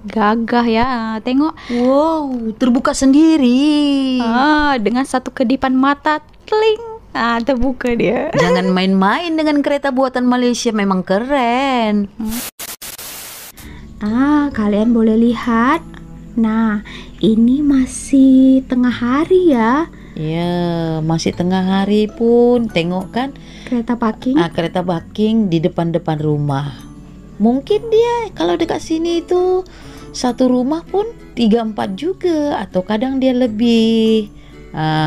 Gagah ya. Tengok. Wow, terbuka sendiri. Dengan satu kedipan mata, tling. Terbuka dia. Jangan main-main dengan kereta buatan Malaysia, memang keren. Kalian boleh lihat. Nah, ini masih tengah hari ya. Ya, masih tengah hari pun. Tengok kan, Kereta parking. kereta parking di depan-depan rumah. Mungkin dia kalau dekat sini itu satu rumah pun 3-4 juga, atau kadang dia lebih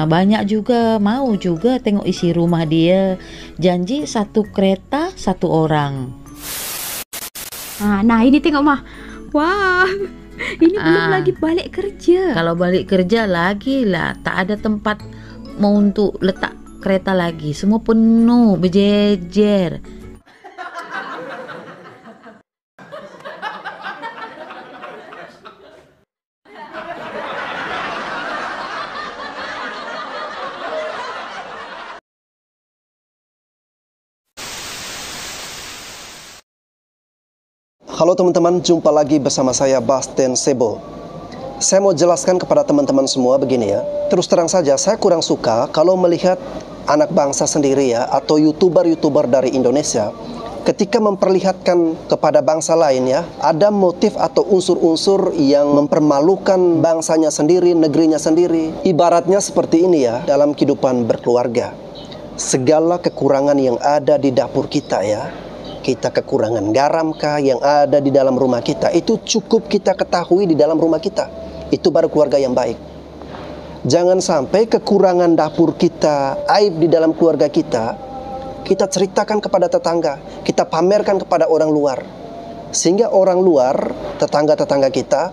banyak juga. Mau juga tengok isi rumah dia. Janji satu kereta satu orang. Nah ini tengok mah. Wah, ini belum lagi balik kerja. Kalau balik kerja lagi lah, tak ada tempat mau untuk letak kereta lagi. Semua penuh, berjejer. Halo teman-teman, jumpa lagi bersama saya Basten Sebo. Saya mau jelaskan kepada teman-teman semua begini ya. Terus terang saja, saya kurang suka kalau melihat anak bangsa sendiri ya, atau YouTuber-YouTuber dari Indonesia, ketika memperlihatkan kepada bangsa lain ya, ada motif atau unsur-unsur yang mempermalukan bangsanya sendiri, negerinya sendiri. Ibaratnya seperti ini ya, dalam kehidupan berkeluarga. Segala kekurangan yang ada di dapur kita ya, kita kekurangan garam kah yang ada di dalam rumah kita, itu cukup kita ketahui di dalam rumah kita. Itu baru keluarga yang baik. Jangan sampai kekurangan dapur kita, aib di dalam keluarga kita, kita ceritakan kepada tetangga, kita pamerkan kepada orang luar, sehingga orang luar, tetangga-tetangga kita,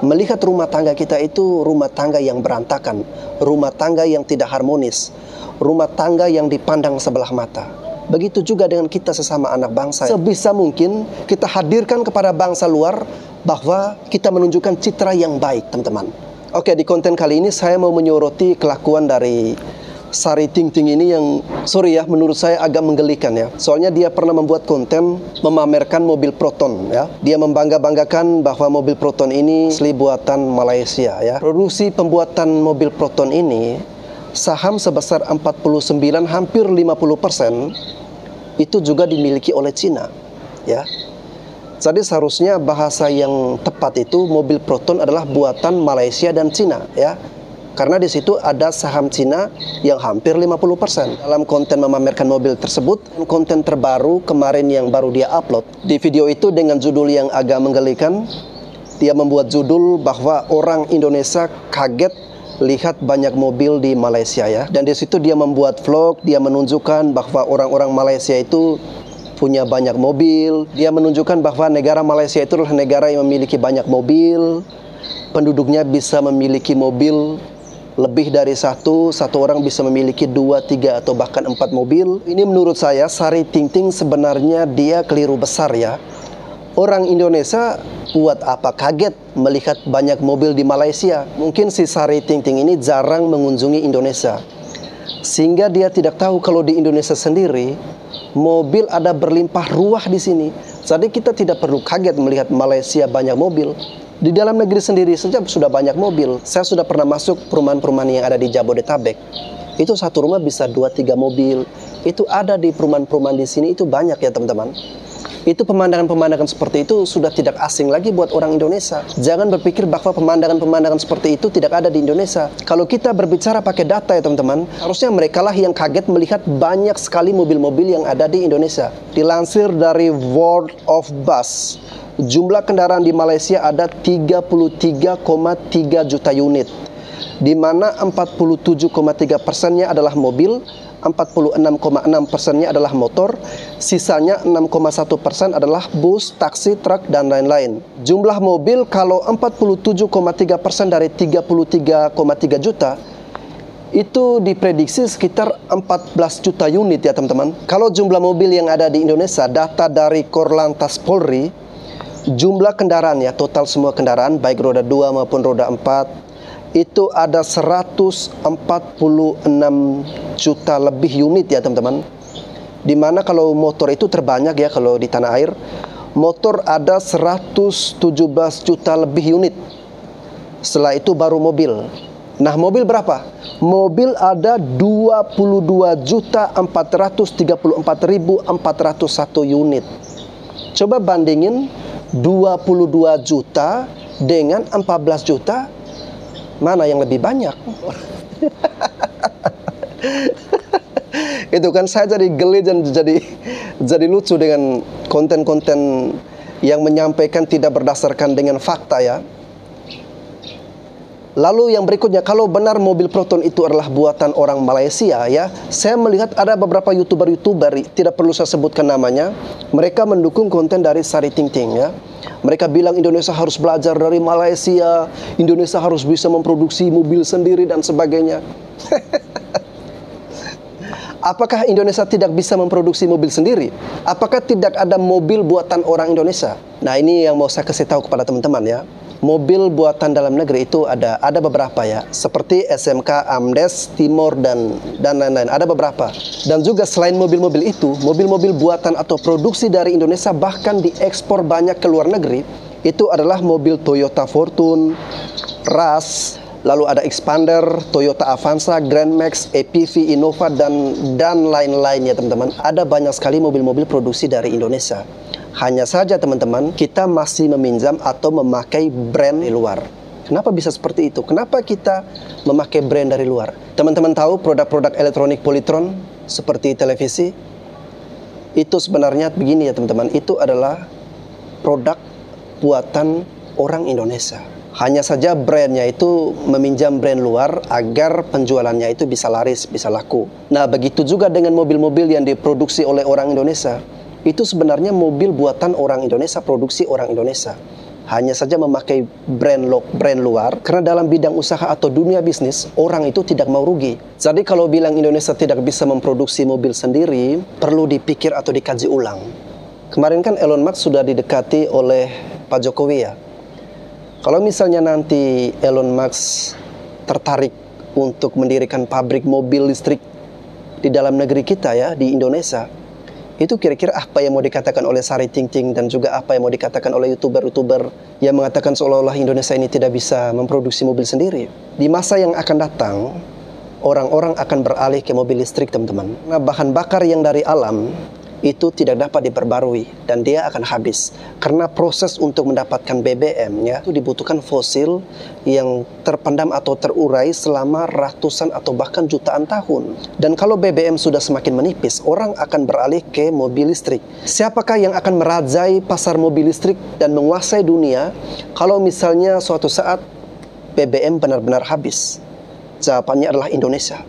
melihat rumah tangga kita itu rumah tangga yang berantakan, rumah tangga yang tidak harmonis, rumah tangga yang dipandang sebelah mata. Begitu juga dengan kita sesama anak bangsa. Sebisa mungkin kita hadirkan kepada bangsa luar bahwa kita menunjukkan citra yang baik, teman-teman. Oke, di konten kali ini saya mau menyoroti kelakuan dari Sari Ting Ting ini yang, sorry ya, menurut saya agak menggelikan ya. Soalnya dia pernah membuat konten memamerkan mobil Proton ya. Dia membangga-banggakan bahwa mobil Proton ini asli buatan Malaysia ya. Produksi pembuatan mobil Proton ini, saham sebesar 49, hampir 50% itu juga dimiliki oleh Cina ya. Jadi seharusnya bahasa yang tepat itu mobil Proton adalah buatan Malaysia dan Cina ya. Karena di situ ada saham Cina yang hampir 50%. Dalam konten memamerkan mobil tersebut, konten terbaru kemarin yang baru dia upload, di video itu dengan judul yang agak menggelikan, dia membuat judul bahwa orang Indonesia kaget lihat banyak mobil di Malaysia ya. Dan di situ dia membuat vlog, dia menunjukkan bahwa orang-orang Malaysia itu punya banyak mobil. Dia menunjukkan bahwa negara Malaysia itu adalah negara yang memiliki banyak mobil. Penduduknya bisa memiliki mobil lebih dari satu orang bisa memiliki 2, 3 atau bahkan 4 mobil. Ini menurut saya Sari Ting Ting sebenarnya dia keliru besar ya. Orang Indonesia buat apa kaget melihat banyak mobil di Malaysia? Mungkin si Sari Ting Ting ini jarang mengunjungi Indonesia, sehingga dia tidak tahu kalau di Indonesia sendiri mobil ada berlimpah ruah di sini. Jadi kita tidak perlu kaget melihat Malaysia banyak mobil. Di dalam negeri sendiri saja sudah banyak mobil. Saya sudah pernah masuk perumahan-perumahan yang ada di Jabodetabek. Itu satu rumah bisa 2-3 mobil. Itu ada di perumahan-perumahan di sini, itu banyak ya teman-teman. Itu pemandangan-pemandangan seperti itu sudah tidak asing lagi buat orang Indonesia. Jangan berpikir bahwa pemandangan-pemandangan seperti itu tidak ada di Indonesia. Kalau kita berbicara pakai data ya teman-teman, harusnya mereka lah yang kaget melihat banyak sekali mobil-mobil yang ada di Indonesia. Dilansir dari World of Bus, jumlah kendaraan di Malaysia ada 33,3 juta unit, di mana 47,3%-nya adalah mobil, 46,6%-nya adalah motor, sisanya 6,1% adalah bus, taksi, truk, dan lain-lain. Jumlah mobil kalau 47,3% dari 33,3 juta, itu diprediksi sekitar 14 juta unit ya teman-teman. Kalau jumlah mobil yang ada di Indonesia, data dari Korlantas Polri, jumlah kendaraan ya, total semua kendaraan, baik roda 2 maupun roda 4, itu ada 146 juta lebih unit ya teman-teman. Dimana kalau motor itu terbanyak ya kalau di tanah air. motor ada 117 juta lebih unit. Setelah itu baru mobil. Nah, mobil berapa? Mobil ada 22.434.401 unit. Coba bandingin 22 juta dengan 14 juta, mana yang lebih banyak? Itu kan saya jadi geli dan jadi lucu dengan konten-konten yang menyampaikan tidak berdasarkan dengan fakta ya. Lalu yang berikutnya, kalau benar mobil Proton itu adalah buatan orang Malaysia ya, saya melihat ada beberapa YouTuber, tidak perlu saya sebutkan namanya, mereka mendukung konten dari Sari Ting Ting ya. Mereka bilang Indonesia harus belajar dari Malaysia, Indonesia harus bisa memproduksi mobil sendiri dan sebagainya. Apakah Indonesia tidak bisa memproduksi mobil sendiri? Apakah tidak ada mobil buatan orang Indonesia? Nah, ini yang mau saya kasih tahu kepada teman-teman ya. Mobil buatan dalam negeri itu ada beberapa ya, seperti SMK, Amdes, Timor dan lain-lain, ada beberapa. Dan juga selain mobil-mobil itu, mobil-mobil buatan atau produksi dari Indonesia bahkan diekspor banyak ke luar negeri. Itu adalah mobil Toyota Fortune, Ras, lalu ada Expander, Toyota Avanza, Grand Max, APV, Innova dan lain-lain ya teman-teman. Ada banyak sekali mobil-mobil produksi dari Indonesia. Hanya saja teman-teman, kita masih meminjam atau memakai brand di luar. Kenapa bisa seperti itu? Kenapa kita memakai brand dari luar? Teman-teman tahu produk-produk elektronik Polytron seperti televisi? Itu sebenarnya begini ya teman-teman, itu adalah produk buatan orang Indonesia. Hanya saja brandnya itu meminjam brand luar agar penjualannya itu bisa laris, bisa laku. Nah, begitu juga dengan mobil-mobil yang diproduksi oleh orang Indonesia. Itu sebenarnya mobil buatan orang Indonesia, produksi orang Indonesia. Hanya saja memakai brand luar, karena dalam bidang usaha atau dunia bisnis, orang itu tidak mau rugi. Jadi kalau bilang Indonesia tidak bisa memproduksi mobil sendiri, perlu dipikir atau dikaji ulang. Kemarin kan Elon Musk sudah didekati oleh Pak Jokowi ya. Kalau misalnya nanti Elon Musk tertarik untuk mendirikan pabrik mobil listrik di dalam negeri kita ya, di Indonesia, itu kira-kira apa yang mau dikatakan oleh Sari Ting Ting dan juga apa yang mau dikatakan oleh YouTuber yang mengatakan seolah-olah Indonesia ini tidak bisa memproduksi mobil sendiri. Di masa yang akan datang, orang-orang akan beralih ke mobil listrik teman-teman. Nah, bahan bakar yang dari alam itu tidak dapat diperbarui dan dia akan habis. Karena proses untuk mendapatkan BBM ya, itu dibutuhkan fosil yang terpendam atau terurai selama ratusan atau bahkan jutaan tahun. Dan kalau BBM sudah semakin menipis, orang akan beralih ke mobil listrik. Siapakah yang akan merajai pasar mobil listrik dan menguasai dunia kalau misalnya suatu saat BBM benar-benar habis? Jawabannya adalah Indonesia.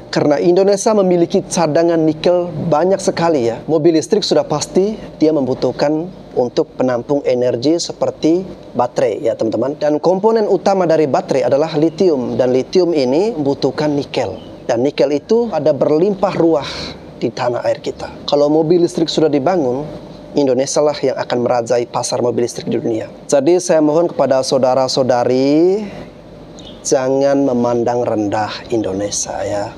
Karena Indonesia memiliki cadangan nikel banyak sekali ya. Mobil listrik sudah pasti dia membutuhkan untuk penampung energi seperti baterai ya teman-teman. Dan komponen utama dari baterai adalah lithium. Dan lithium ini membutuhkan nikel. Dan nikel itu ada berlimpah ruah di tanah air kita. Kalau mobil listrik sudah dibangun, Indonesia lah yang akan merajai pasar mobil listrik di dunia. Jadi saya mohon kepada saudara-saudari, jangan memandang rendah Indonesia ya.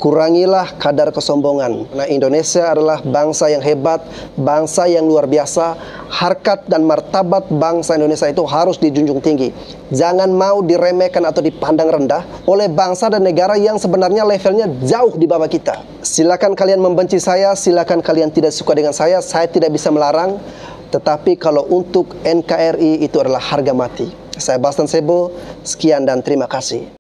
Kurangilah kadar kesombongan. Nah, Indonesia adalah bangsa yang hebat, bangsa yang luar biasa. Harkat dan martabat bangsa Indonesia itu harus dijunjung tinggi. Jangan mau diremehkan atau dipandang rendah oleh bangsa dan negara yang sebenarnya levelnya jauh di bawah kita. Silakan kalian membenci saya, silakan kalian tidak suka dengan saya tidak bisa melarang. Tetapi kalau untuk NKRI itu adalah harga mati. Saya Bastan Sebo, sekian dan terima kasih.